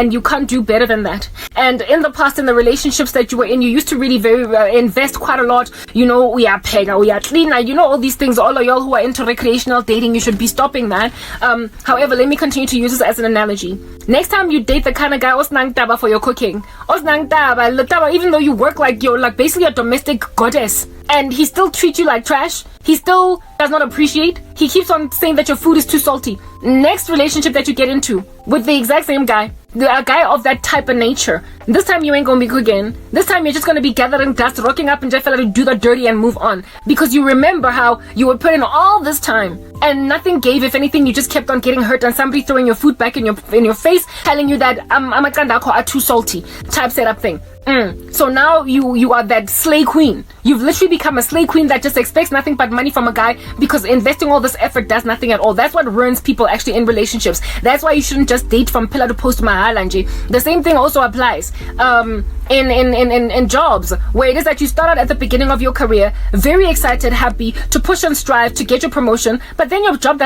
and you can't do better than that. And in the past, in the relationships that you were in, you used to really invest quite a lot. We are pega, we are cleaner, all these things. All of y'all who are into recreational dating, you should be stopping that. However, let me continue to use this as an analogy. Next time you date the kind of guy osnang taba for your cooking, osnang taba, even though you work like you're like basically a domestic goddess, and he still treats you like trash, he still does not appreciate, he keeps on saying that your food is too salty. Next relationship that you get into with the exact same guy, a guy of that type of nature, this time you ain't gonna be cooking. This time you're just gonna be gathering dust, rocking up and just to do the dirty and move on, because you remember how you would put in all this time and nothing gave. If anything, you just kept on getting hurt, and somebody throwing your food back in your face, telling you that are too salty type setup thing. So now you are that slay queen. You've literally become a slay queen that just expects nothing but money from a guy, because investing all this effort does nothing at all. That's what ruins people actually in relationships. That's why you shouldn't just date from pillar to post mahalanje. The same thing also applies in jobs, where it is that you start out at the beginning of your career very excited, happy to push and strive to get your promotion, but then your job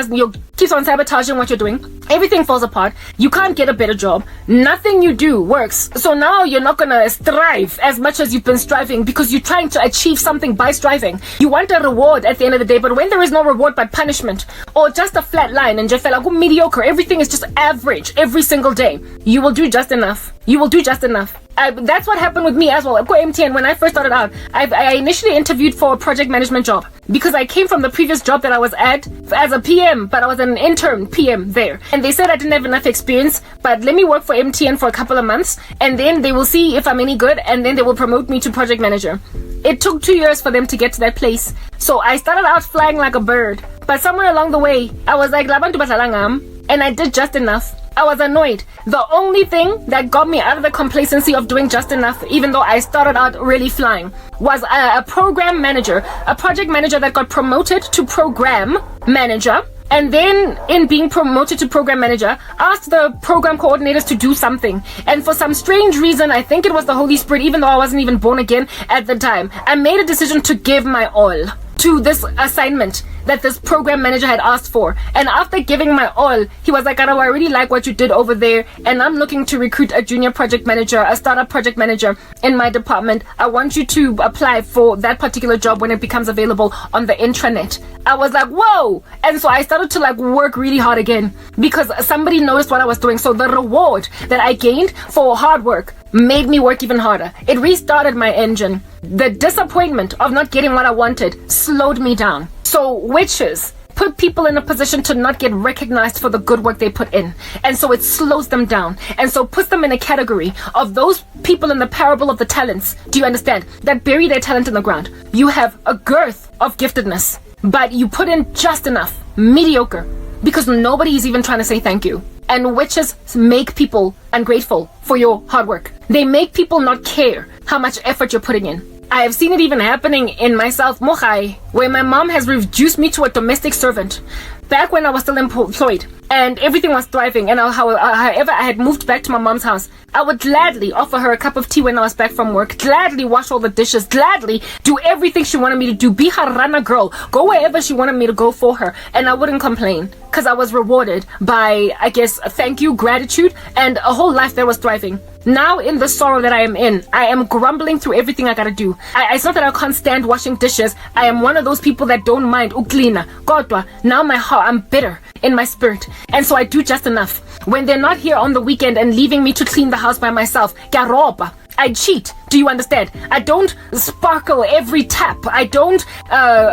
keeps on sabotaging what you're doing. Everything falls apart. You can't get a better job. Nothing you do works. So now you're not gonna strive as much as you've been striving, because you're trying to achieve something by striving. You want a reward at the end of the day, but when there is no reward but punishment, or just a flat line and just like mediocre, everything is just average every single day, you will do just enough. You will do just enough. That's what happened with me as well. At MTN, when I first started out, I initially interviewed for a project management job, because I came from the previous job that I was at as a PM, but I was an intern PM there. And they said I didn't have enough experience, but let me work for MTN for a couple of months, and then they will see if I'm any good, and then they will promote me to project manager. It took 2 years for them to get to that place. So I started out flying like a bird, but somewhere along the way, I was like, Labantu batalangam, and I did just enough. I was annoyed. The only thing that got me out of the complacency of doing just enough, even though I started out really flying, was a program manager, a project manager that got promoted to program manager, and then in being promoted to program manager, asked the program coordinators to do something. And for some strange reason, I think it was the Holy Spirit, even though I wasn't even born again at the time, I made a decision to give my all to this assignment that this program manager had asked for. And after giving my all, he was like, Arao, I really like what you did over there, and I'm looking to recruit a junior project manager, a startup project manager in my department. I want you to apply for that particular job when it becomes available on the intranet. I was like, whoa! And so I started to work really hard again, because somebody noticed what I was doing. So the reward that I gained for hard work made me work even harder. It restarted my engine. The disappointment of not getting what I wanted slowed me down. So witches put people in a position to not get recognized for the good work they put in. And so it slows them down. And so puts them in a category of those people in the parable of the talents. Do you understand? That bury their talent in the ground. You have a girth of giftedness, but you put in just enough. Mediocre. Because nobody is even trying to say thank you. And witches make people ungrateful for your hard work. They make people not care how much effort you're putting in. I have seen it even happening in myself, Mohai, where my mom has reduced me to a domestic servant back when I was still employed and everything was thriving. And however, I had moved back to my mom's house, I would gladly offer her a cup of tea when I was back from work, gladly wash all the dishes, gladly do everything she wanted me to do, be her runner girl, go wherever she wanted me to go for her, and I wouldn't complain, because I was rewarded by, I guess, thank you, gratitude, and a whole life that was thriving. Now, in the sorrow that I am in, I am grumbling through everything I gotta do. It's not that I can't stand washing dishes. I am one of those people that don't mind uklina. Kodwa, now my heart, I'm bitter in my spirit. And so I do just enough. When they're not here on the weekend and leaving me to clean the house by myself, garoba, I cheat. Do you understand? I don't sparkle every tap. I don't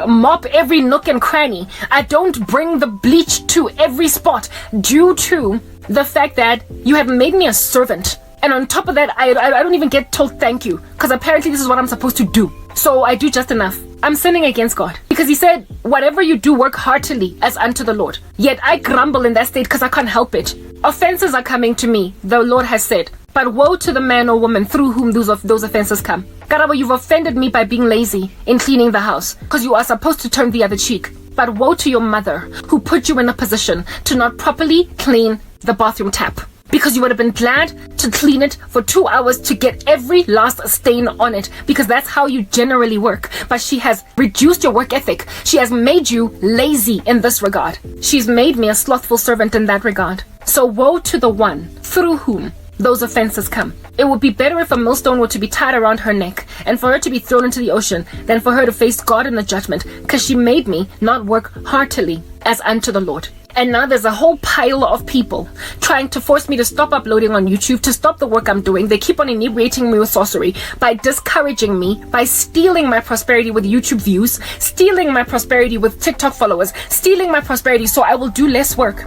mop every nook and cranny. I don't bring the bleach to every spot, due to the fact that you have made me a servant. And on top of that, I don't even get told thank you, because apparently this is what I'm supposed to do. So I do just enough. I'm sinning against God, because he said, whatever you do, work heartily as unto the Lord. Yet I grumble in that state because I can't help it. Offenses are coming to me, the Lord has said. But woe to the man or woman through whom those offenses come. Karabo, you've offended me by being lazy in cleaning the house, because you are supposed to turn the other cheek. But woe to your mother who put you in a position to not properly clean the bathroom tap, because you would have been glad to clean it for 2 hours to get every last stain on it, because that's how you generally work. But she has reduced your work ethic. She has made you lazy in this regard. She's made me a slothful servant in that regard. So woe to the one through whom those offenses come. It would be better if a millstone were to be tied around her neck and for her to be thrown into the ocean than for her to face God in the judgment, because she made me not work heartily as unto the Lord. And now there's a whole pile of people trying to force me to stop uploading on YouTube, to stop the work I'm doing. They keep on inebriating me with sorcery by discouraging me, by stealing my prosperity with YouTube views, stealing my prosperity with TikTok followers, stealing my prosperity so I will do less work.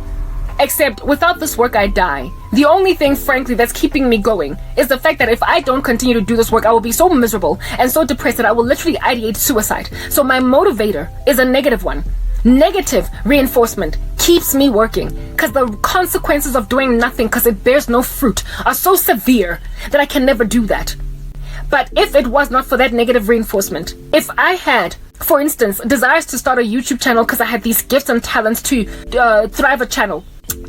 Except without this work, I die. The only thing, frankly, that's keeping me going is the fact that if I don't continue to do this work, I will be so miserable and so depressed that I will literally ideate suicide. So my motivator is a negative one. Negative reinforcement keeps me working, because the consequences of doing nothing because it bears no fruit are so severe that I can never do that. But if it was not for that negative reinforcement, if I had, for instance, desires to start a YouTube channel because I had these gifts and talents to thrive a channel,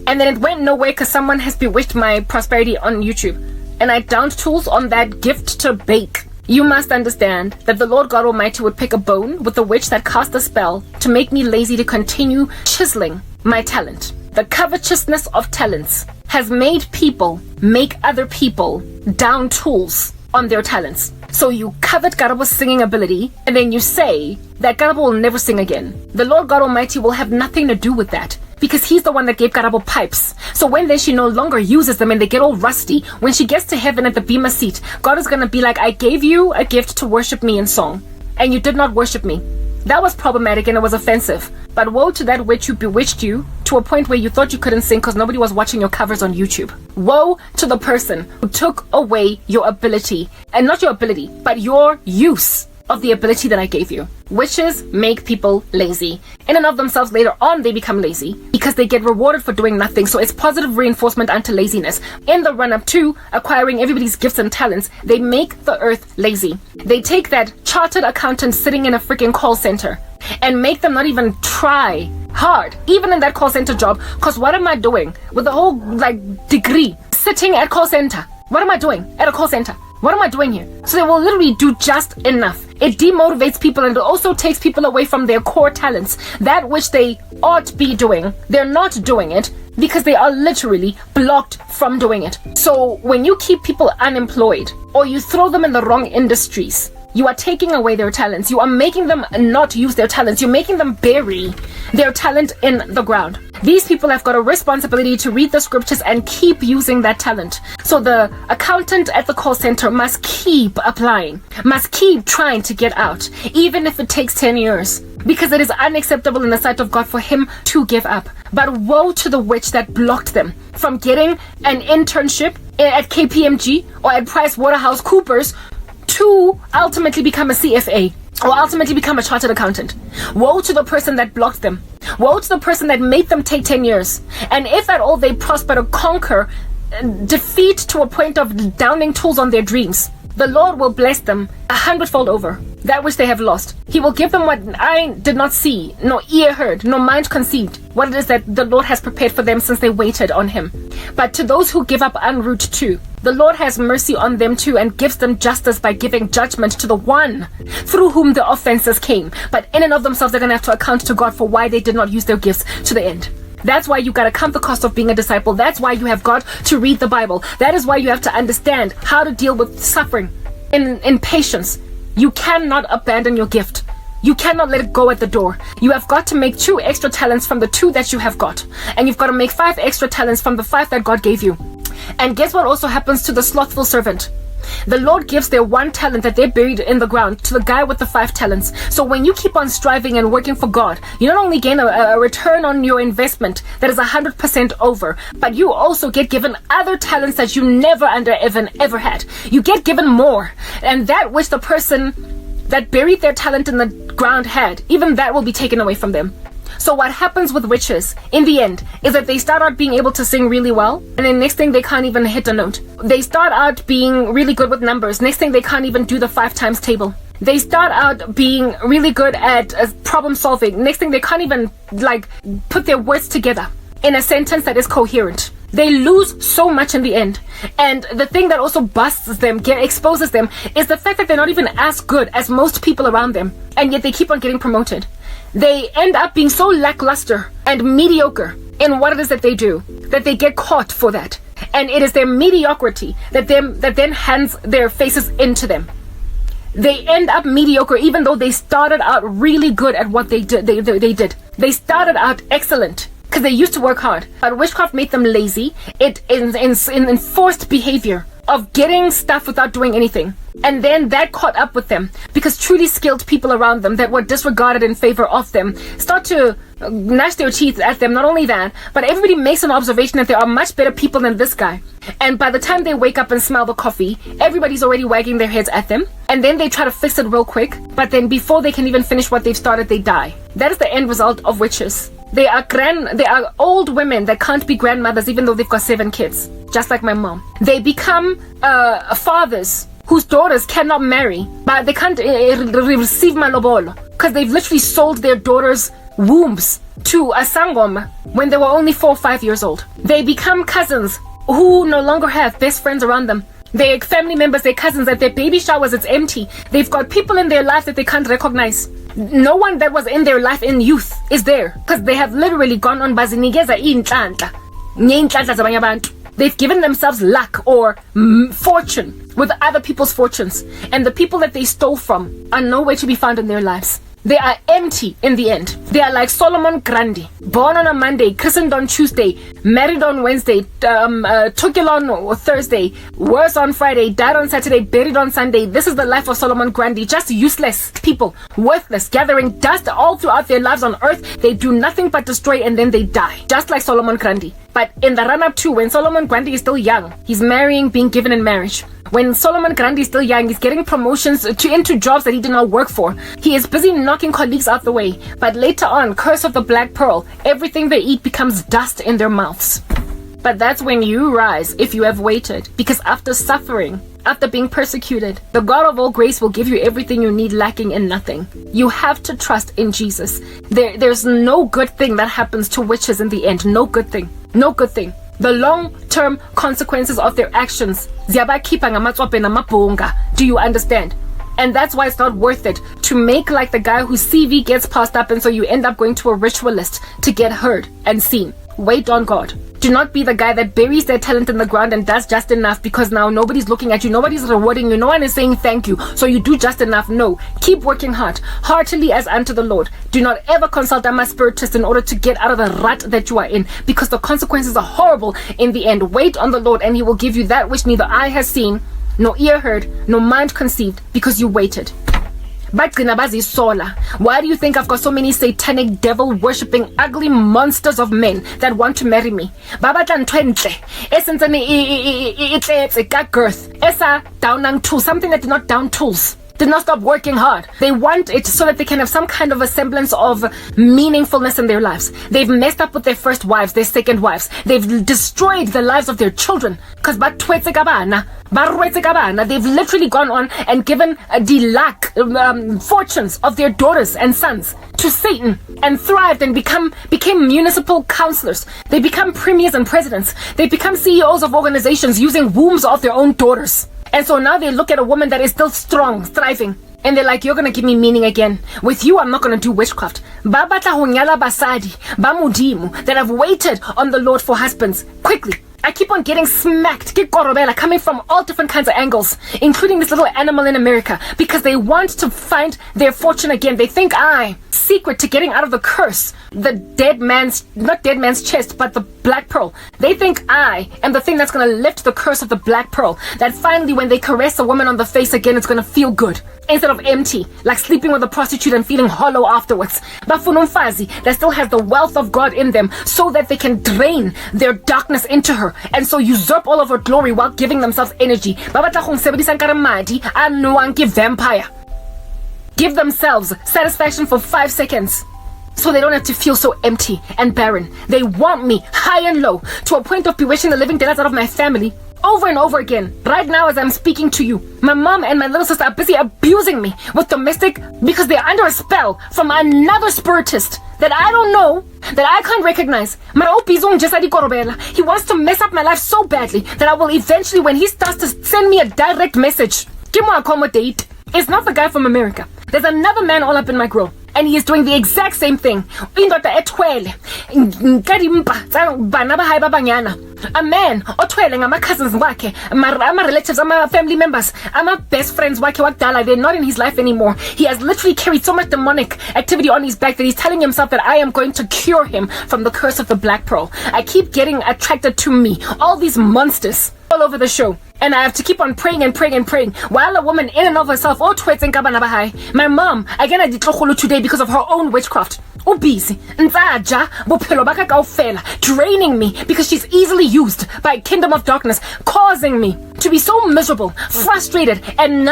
and then it went nowhere because someone has bewitched my prosperity on YouTube, and I downed tools on that gift to bake, you must understand that the Lord God Almighty would pick a bone with the witch that cast a spell to make me lazy to continue chiseling my talent. The covetousness of talents has made people make other people down tools on their talents. So you covet Garabo's singing ability, and then you say that Garabo will never sing again. The Lord God Almighty will have nothing to do with that, because he's the one that gave Garabo pipes. So when then she no longer uses them and they get all rusty, when she gets to heaven at the bema seat, God is going to be like, I gave you a gift to worship me in song, and you did not worship me. That was problematic and it was offensive. But woe to that witch who bewitched you to a point where you thought you couldn't sing because nobody was watching your covers on YouTube. Woe to the person who took away your ability, and not your ability, but your use of the ability that I gave you. Witches make people lazy. In and of themselves, later on, they become lazy because they get rewarded for doing nothing. So it's positive reinforcement unto laziness. In the run-up to acquiring everybody's gifts and talents, they make the earth lazy. They take that chartered accountant sitting in a freaking call center and make them not even try hard, even in that call center job. Because what am I doing with the whole degree sitting at call center? What am I doing at a call center? What am I doing here? So they will literally do just enough. It demotivates people, and it also takes people away from their core talents, that which they ought be doing. They're not doing it because they are literally blocked from doing it. So when you keep people unemployed or you throw them in the wrong industries, you are taking away their talents. You are making them not use their talents. You're making them bury their talent in the ground. These people have got a responsibility to read the scriptures and keep using that talent. So the accountant at the call center must keep applying, must keep trying to get out, even if it takes 10 years, because it is unacceptable in the sight of God for him to give up. But woe to the witch that blocked them from getting an internship at KPMG or at PricewaterhouseCoopers to ultimately become a CFA or ultimately become a chartered accountant. Woe to the person that blocked them. Woe to the person that made them take 10 years. And if at all they prosper to conquer defeat to a point of downing tools on their dreams, the Lord will bless them 100-fold over that which they have lost. He will give them what eye did not see, nor ear heard, nor mind conceived, what it is that the Lord has prepared for them since they waited on him. But to those who give up en route too, the Lord has mercy on them too and gives them justice by giving judgment to the one through whom the offenses came. But in and of themselves, they're going to have to account to God for why they did not use their gifts to the end. That's why you got to count the cost of being a disciple. That's why you have got to read the Bible. That is why you have to understand how to deal with suffering in patience. You cannot abandon your gift. You cannot let it go at the door. You have got to make 2 extra talents from the 2 that you have got. And you've got to make 5 extra talents from the 5 that God gave you. And guess what also happens to the slothful servant? The Lord gives their 1 talent that they buried in the ground to the guy with the 5 talents. So when you keep on striving and working for God, you not only gain a return on your investment that is 100% over, but you also get given other talents that you never ever had. You get given more. And that which the person that buried their talent in the ground had, even that will be taken away from them. So what happens with witches in the end is that they start out being able to sing really well, and then next thing they can't even hit a note. They start out being really good with numbers. Next thing they can't even do the 5 times table. They start out being really good at problem solving. Next thing they can't even put their words together in a sentence that is coherent. They lose so much in the end. And the thing that also busts them, exposes them, is the fact that they're not even as good as most people around them, and yet they keep on getting promoted. They end up being so lackluster and mediocre in what it is that they do, that they get caught for that. And it is their mediocrity that then hands their faces into them. They end up mediocre even though they started out really good at what they did. They started out excellent because they used to work hard. But witchcraft made them lazy. It enforced behavior of getting stuff without doing anything. And then that caught up with them because truly skilled people around them that were disregarded in favor of them start to gnash their teeth at them. Not only that, but everybody makes an observation that there are much better people than this guy. And by the time they wake up and smell the coffee, everybody's already wagging their heads at them. And then they try to fix it real quick. But then before they can even finish what they've started, they die. That is the end result of witches. They are old women that can't be grandmothers even though they've got 7 kids. Just like my mom. They become fathers whose daughters cannot marry, but they can't receive malobolo because they've literally sold their daughters' wombs to a sangoma when they were only 4 or 5 years old. They become cousins who no longer have best friends around them. Their family members, their cousins, at their baby showers, it's empty. They've got people in their life that they can't recognize. No one that was in their life in youth is there because they have literally gone on bazinikeza inhlanhla. Ngeinhlanhla zabanye abantu. They've given themselves luck or fortune with other people's fortunes. And the people that they stole from are nowhere to be found in their lives. They are empty in the end. They are like Solomon Grundy, born on a Monday, christened on Tuesday, married on Wednesday, took it on Thursday, worse on Friday, died on Saturday, buried on Sunday. This is the life of Solomon Grundy. Just useless people, worthless, gathering dust all throughout their lives on earth. They do nothing but destroy and then they die, just like Solomon Grundy. But in the run-up to when Solomon Grundy is still young, he's marrying, being given in marriage. When Solomon Grundy is still young, he's getting promotions into jobs that he did not work for. He is busy knocking colleagues out the way. But later on, curse of the black pearl, everything they eat becomes dust in their mouths. But that's when you rise, if you have waited. Because after suffering, after being persecuted, the God of all grace will give you everything you need, lacking in nothing. You have to trust in Jesus. There's no good thing that happens to witches in the end. No good thing. No good thing. The long-term consequences of their actions. Do you understand? And that's why it's not worth it to make like the guy whose CV gets passed up and so you end up going to a ritualist to get heard and seen. Wait on God. Do not be the guy that buries their talent in the ground and does just enough because now nobody's looking at you, nobody's rewarding you, no one is saying thank you, so you do just enough. No, keep working hard, heartily as unto the Lord. Do not ever consult a spiritist in order to get out of the rut that you are in because the consequences are horrible in the end. Wait on the Lord and he will give you that which neither eye has seen, nor ear heard, nor mind conceived because you waited. Why do you think I've got so many satanic devil worshipping ugly monsters of men that want to marry me? Something that did not down tools. Did not stop working hard. They want it so that they can have some kind of a semblance of meaningfulness in their lives. They've messed up with their first wives, their second wives. They've destroyed the lives of their children. Because they've literally gone on and given the lack fortunes of their daughters and sons to Satan and thrived and became municipal councillors. They become premiers and presidents. They become CEOs of organizations using wombs of their own daughters. And so now they look at a woman that is still strong, thriving, and they're like, you're gonna give me meaning again. With you, I'm not gonna do witchcraft. That have waited on the Lord for husbands. Quickly. I keep on getting smacked, coming from all different kinds of angles, including this little animal in America, because they want to find their fortune again. They think secret to getting out of the curse, not dead man's chest, but the black pearl. They think I am the thing that's going to lift the curse of the black pearl, that finally when they caress a woman on the face again, it's going to feel good, instead of empty, like sleeping with a prostitute and feeling hollow afterwards. Bafuna umfazi that still has the wealth of God in them, so that they can drain their darkness into her, and so usurp all of her glory while giving themselves energy. Vampire. Give themselves satisfaction for 5 seconds so they don't have to feel so empty and barren. They want me high and low to a point of bewitching the living daylights out of my family over and over again. Right now as I'm speaking to you, my mom and my little sister are busy abusing me with domestic because they're under a spell from another spiritist that I don't know, that I can't recognize. He wants to mess up my life so badly that I will eventually, when he starts to send me a direct message, give me accommodate. It's not the guy from America. There's another man all up in my grill. and he is doing the exact same thing. Indoda ethwele nkadimpa tsa bana ba hae ba banyana. A man othwele ngama cousins wakhe, ama relatives, ama family members, ama best friends wakhe wakudala, they're not in his life anymore. He has literally carried so much demonic activity on his back that he's telling himself that I am going to cure him from the curse of the black pearl. I keep getting attracted to me, all these monsters all over the show, and I have to keep on praying and praying and praying while a woman in and of herself, my mom again, I did today because of her own witchcraft. Busy draining me because she's easily used by a kingdom of darkness, causing me to be so miserable, frustrated, and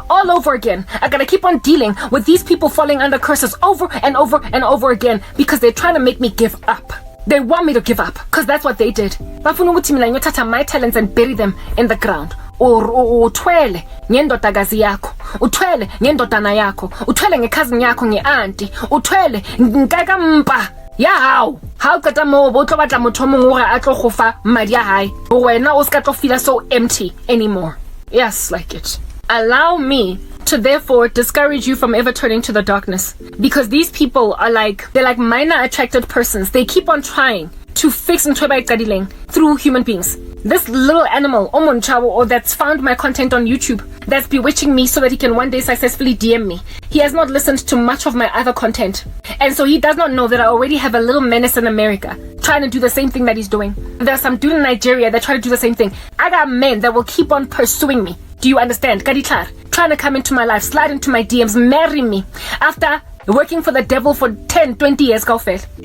all over again. I gotta keep on dealing with these people falling under curses over and over and over again because they're trying to make me give up. They want me to give up because that's what they did. Bafuna ukuthi mina ngiyothatha my talents and bury them in the ground. Uthwele ngendodakazi yakho, uthwele ngendodana yakho, uthwele ngecousin yakho, ngeauntie, uthwele nkakampa. Yeah, how kata mo bo tlo batla motho mongwe gore a tlo go fa madi a hae wena o ska tlo feel so empty anymore. Yes, like it. Allow me to therefore discourage you from ever turning to the darkness, because these people are they're like minor attracted persons. They keep on trying to fix and through human beings. This little animal, Omonchawo, or that's found my content on YouTube, that's bewitching me so that he can one day successfully DM me. He has not listened to much of my other content, and so he does not know that I already have a little menace in America trying to do the same thing that he's doing. There's some dude in Nigeria that try to do the same thing. I got men that will keep on pursuing me. Do you understand? Kadiklar, trying to come into my life, slide into my DMs, marry me after working for the devil for 10, 20 years,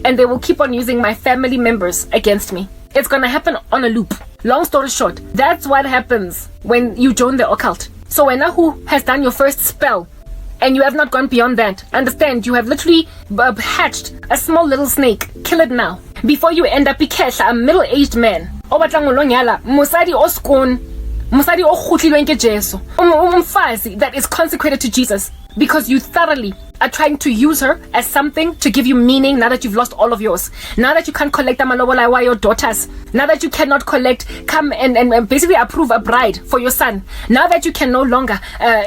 and they will keep on using my family members against me. It's gonna happen on a loop. Long story short, that's what happens when you join the occult. So when who has done your first spell and you have not gone beyond that, understand you have literally hatched a small little snake. Kill it now before you end up a middle-aged man. Musadi oskun. Musadi okhutlilwe Jesu. Umfazi that is consecrated to Jesus, because you thoroughly are trying to use her as something to give you meaning now that you've lost all of yours. Now that you can't collect amalobola your daughters. Now that you cannot come and basically approve a bride for your son. Now that you can no longer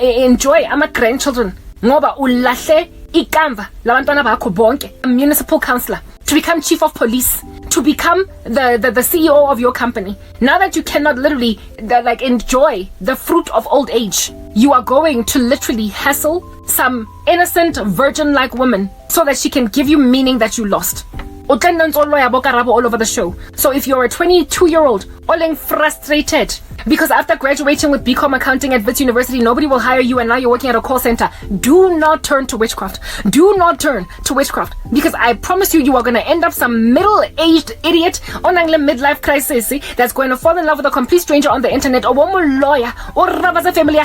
enjoy grandchildren. Ngoba ulahle ikamva labantwana bakho bonke. A municipal councillor, to become chief of police, to become the CEO of your company. Now that you cannot literally enjoy the fruit of old age, you are going to literally hassle some innocent virgin-like woman so that she can give you meaning that you lost. All over the show. So if you're a 22-year-old all frustrated because after graduating with BCom accounting at Wits University, nobody will hire you and now you're working at a call center, do not turn to witchcraft. Do not turn to witchcraft, because I promise you, you are going to end up some middle-aged idiot on a midlife crisis that's going to fall in love with a complete stranger on the internet, or one lawyer, or family,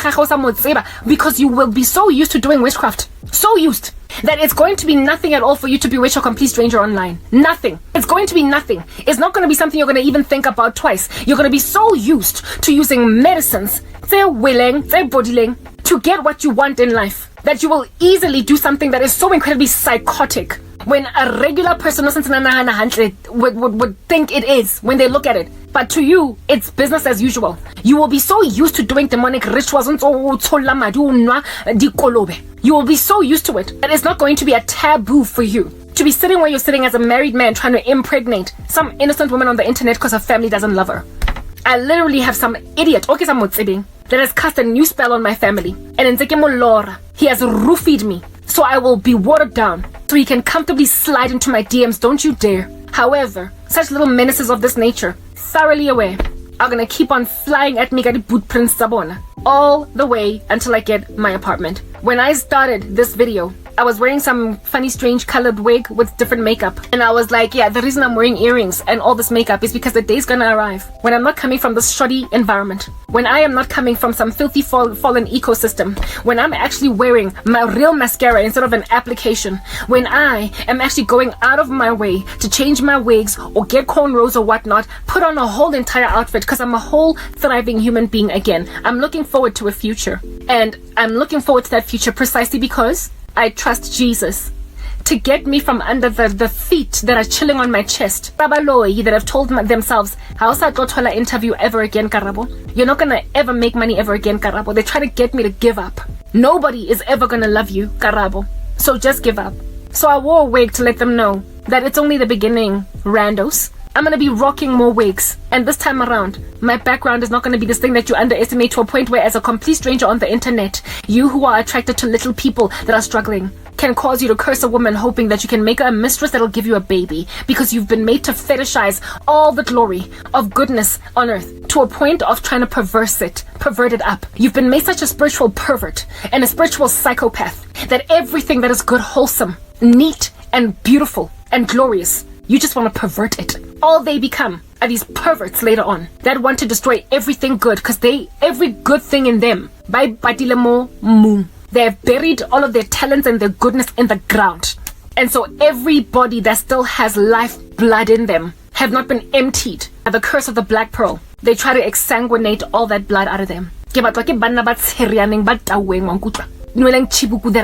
because you will be so used to doing witchcraft. So used that it's going to be nothing at all for you to bewitch a complete stranger online. Nothing. It's going to be nothing. It's not going to be something you're going to even think about twice. You're going to be so used to using medicines, they're willing, they're bodyling, to get what you want in life, that you will easily do something that is so incredibly psychotic when a regular person would think it is when they look at it. But to you, it's business as usual. You will be so used to doing demonic rituals. You will be so used to it that it's not going to be a taboo for you to be sitting where you're sitting as a married man trying to impregnate some innocent woman on the internet because her family doesn't love her. I literally have some idiot that has cast a new spell on my family. And in Lora, he has roofied me. So I will be watered down so he can comfortably slide into my DMs. Don't you dare. However, such little menaces of this nature, thoroughly aware, are gonna keep on flying at me boot prince sabona all the way until I get my apartment. When I started this video, I was wearing some funny, strange colored wig with different makeup. And I was like, yeah, the reason I'm wearing earrings and all this makeup is because the day's gonna arrive when I'm not coming from this shoddy environment. When I am not coming from some filthy, fallen ecosystem. When I'm actually wearing my real mascara instead of an application. When I am actually going out of my way to change my wigs or get cornrows or whatnot, put on a whole entire outfit because I'm a whole thriving human being again. I'm looking forward to a future. And I'm looking forward to that future precisely because I trust Jesus to get me from under the feet that are chilling on my chest. Babaloi that have told themselves, how's that Gotola interview ever again, Karabo? You're not gonna ever make money ever again, Karabo. They try to get me to give up. Nobody is ever gonna love you, Karabo. So just give up. So I wore a wig to let them know that it's only the beginning, randos. I'm gonna be rocking more wigs, and this time around, my background is not gonna be this thing that you underestimate to a point where, as a complete stranger on the internet, you who are attracted to little people that are struggling can cause you to curse a woman hoping that you can make her a mistress that'll give you a baby, because you've been made to fetishize all the glory of goodness on earth to a point of trying to pervert it up. You've been made such a spiritual pervert and a spiritual psychopath that everything that is good, wholesome, neat, and beautiful and glorious, you just want to pervert it. All they become are these perverts later on that want to destroy everything good, because every good thing in them, by Batilemo Moon, they have buried all of their talents and their goodness in the ground. And so everybody that still has life blood in them have not been emptied by the curse of the black pearl. They try to exsanguinate all that blood out of them. That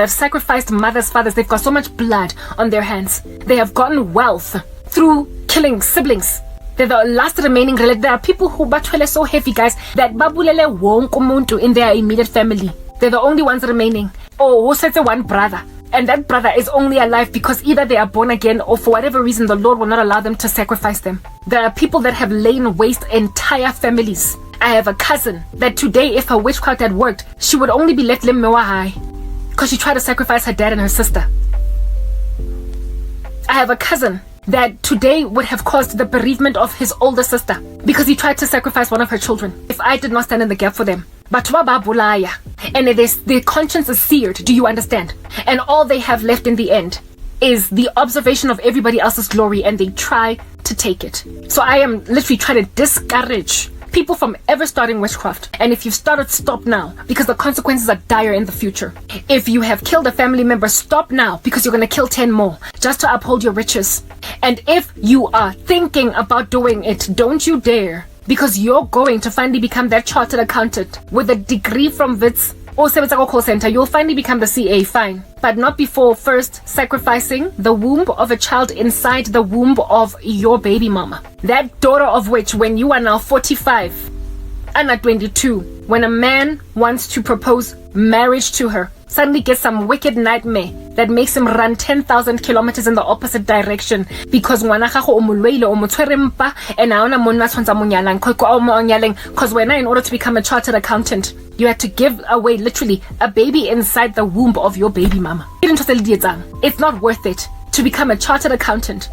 have sacrificed mothers, fathers. They've got so much blood on their hands. They have gotten wealth through killing siblings. They're the last remaining relative. There are people who batwele so heavy, guys, that babulele wonke umuntu in their immediate family. They're the only ones remaining. Oh, who says one brother? And that brother is only alive because either they are born again or for whatever reason the Lord will not allow them to sacrifice them. There are people that have lain waste entire families. I have a cousin that today, if her witchcraft had worked, she would only be left limmewa high because she tried to sacrifice her dad and her sister. I have a cousin that today would have caused the bereavement of his older sister because he tried to sacrifice one of her children. If I did not stand in the gap for them. But and their conscience is seared, do you understand? And all they have left in the end is the observation of everybody else's glory, and they try to take it. So I am literally trying to discourage people from ever starting witchcraft. And if you've started, stop now, because the consequences are dire in the future. If you have killed a family member, stop now, because you're going to kill 10 more just to uphold your riches. And if you are thinking about doing it, don't you dare, because you're going to finally become that chartered accountant with a degree from WITS or Sebenzako call center. You'll finally become the CA, fine, but not before first sacrificing the womb of a child inside the womb of your baby mama, that daughter of which, when you are now 45 and at 22, when a man wants to propose marriage to her, suddenly gets some wicked nightmare that makes him run 10,000 kilometers in the opposite direction because because when in order to become a chartered accountant, you had to give away literally a baby inside the womb of your baby mama. It's not worth it to become a chartered accountant,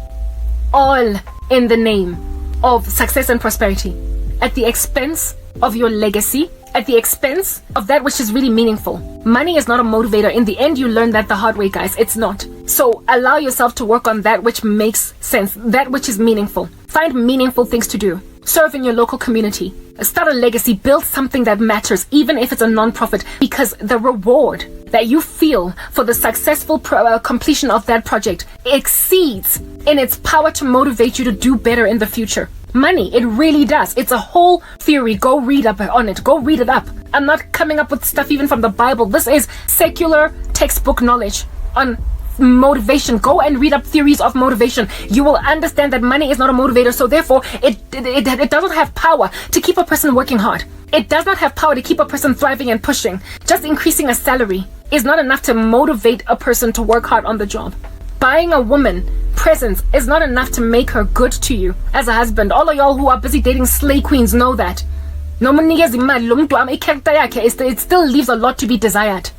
all in the name of success and prosperity, at the expense of your legacy, at the expense of that which is really meaningful. Money is not a motivator. In the end, you learn that the hard way, guys. It's not. So allow yourself to work on that which makes sense, that which is meaningful. Find meaningful things to do. Serve in your local community. Start a legacy. Build something that matters, even if it's a non-profit, because the reward that you feel for the successful completion of that project exceeds in its power to motivate you to do better in the future. Money, it really does. It's a whole theory. Go read up on it. Go read it up. I'm not coming up with stuff even from the Bible. This is secular textbook knowledge on motivation. Go and read up theories of motivation. You will understand that money is not a motivator, so therefore it doesn't have power to keep a person working hard. It does not have power to keep a person thriving and pushing. Just increasing a salary is not enough to motivate a person to work hard on the job. Buying a woman presents is not enough to make her good to you as a husband. All of y'all who are busy dating slay queens know that. It still leaves a lot to be desired.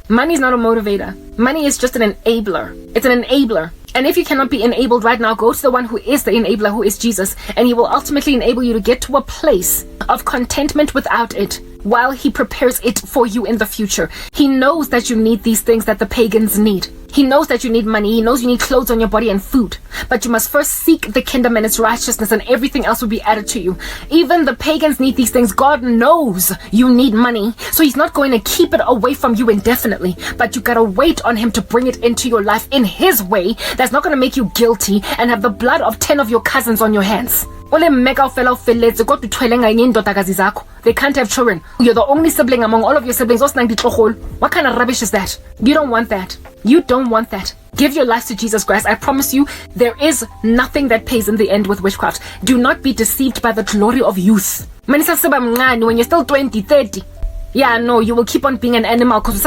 Money is not a motivator. Money is just an enabler. It's an enabler. And if you cannot be enabled right now, go to the one who is the enabler, who is Jesus, and he will ultimately enable you to get to a place of contentment without it while he prepares it for you in the future. He knows that you need these things that the pagans need. He knows that you need money. He knows you need clothes on your body and food. But you must first seek the kingdom and its righteousness, and everything else will be added to you. Even the pagans need these things. God knows you need money, so he's not going to keep it away from you indefinitely. But you gotta wait on him to bring it into your life in his way that's not gonna make you guilty and have the blood of 10 of your cousins on your hands. They can't have children. You're the only sibling among all of your siblings. What kind of rubbish is that? You don't want that. You don't want that. Give your life to Jesus Christ. I promise you, there is nothing that pays in the end with witchcraft. Do not be deceived by the glory of youth. When you're still 20, 30, Yeah, no, you will keep on being an animal because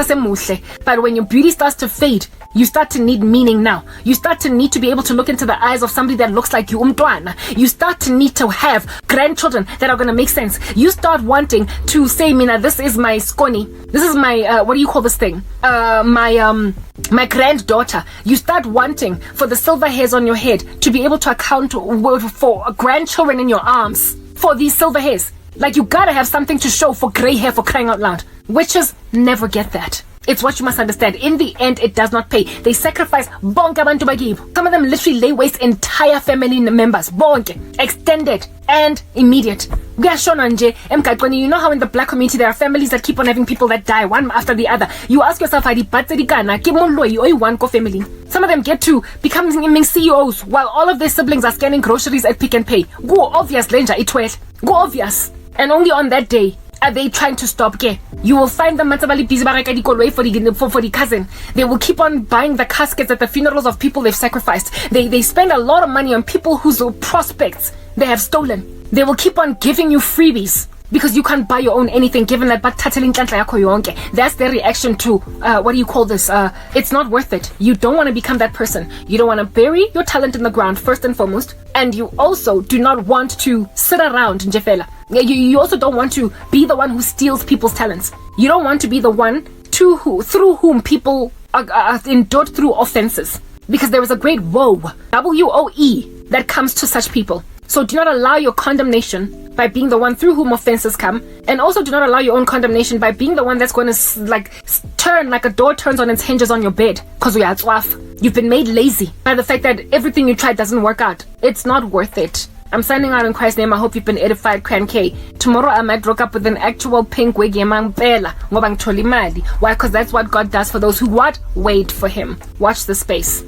but when your beauty starts to fade, you start to need meaning now. You start to need to be able to look into the eyes of somebody that looks like you, umntwana. You start to need to have grandchildren that are going to make sense. You start wanting to say, Mina, this is my sconi. This is my, what do you call this thing? My granddaughter. You start wanting for the silver hairs on your head to be able to account for grandchildren in your arms for these silver hairs. Like, you gotta have something to show for gray hair, for crying out loud. Witches never get that. It's what you must understand. In the end, it does not pay. They sacrifice bonke abantu bakibo. Some of them literally lay waste entire family members. Bonke. Extended and immediate. You know how in the black community there are families that keep on having people that die one after the other. You ask yourself, family. Some of them get to become CEOs while all of their siblings are scanning groceries at Pick and Pay. Go obvious, Lenja, go obvious. And only on that day are they trying to stop? You will find them busy for the cousin. They will keep on buying the caskets at the funerals of people they've sacrificed. They spend a lot of money on people whose prospects they have stolen. They will keep on giving you freebies because you can't buy your own anything, given that that's their reaction to what do you call this? It's not worth it. You don't want to become that person. You don't want to bury your talent in the ground first and foremost, and you also do not want to sit around njefela. You also don't want to be the one who steals people's talents. You don't want to be the one through whom people are endured through offenses, because there is a great woe, WOE, that comes to such people. So do not allow your condemnation by being the one through whom offenses come, and also do not allow your own condemnation by being the one that's going to turn like a door turns on its hinges on your bed, because you've been made lazy by the fact that everything you tried doesn't work out. It's not worth it. I'm signing out in Christ's name. I hope you've been edified, Cran K. Tomorrow I might rock up with an actual pink wig. Why? Because that's what God does for those who wait for him. Watch the space.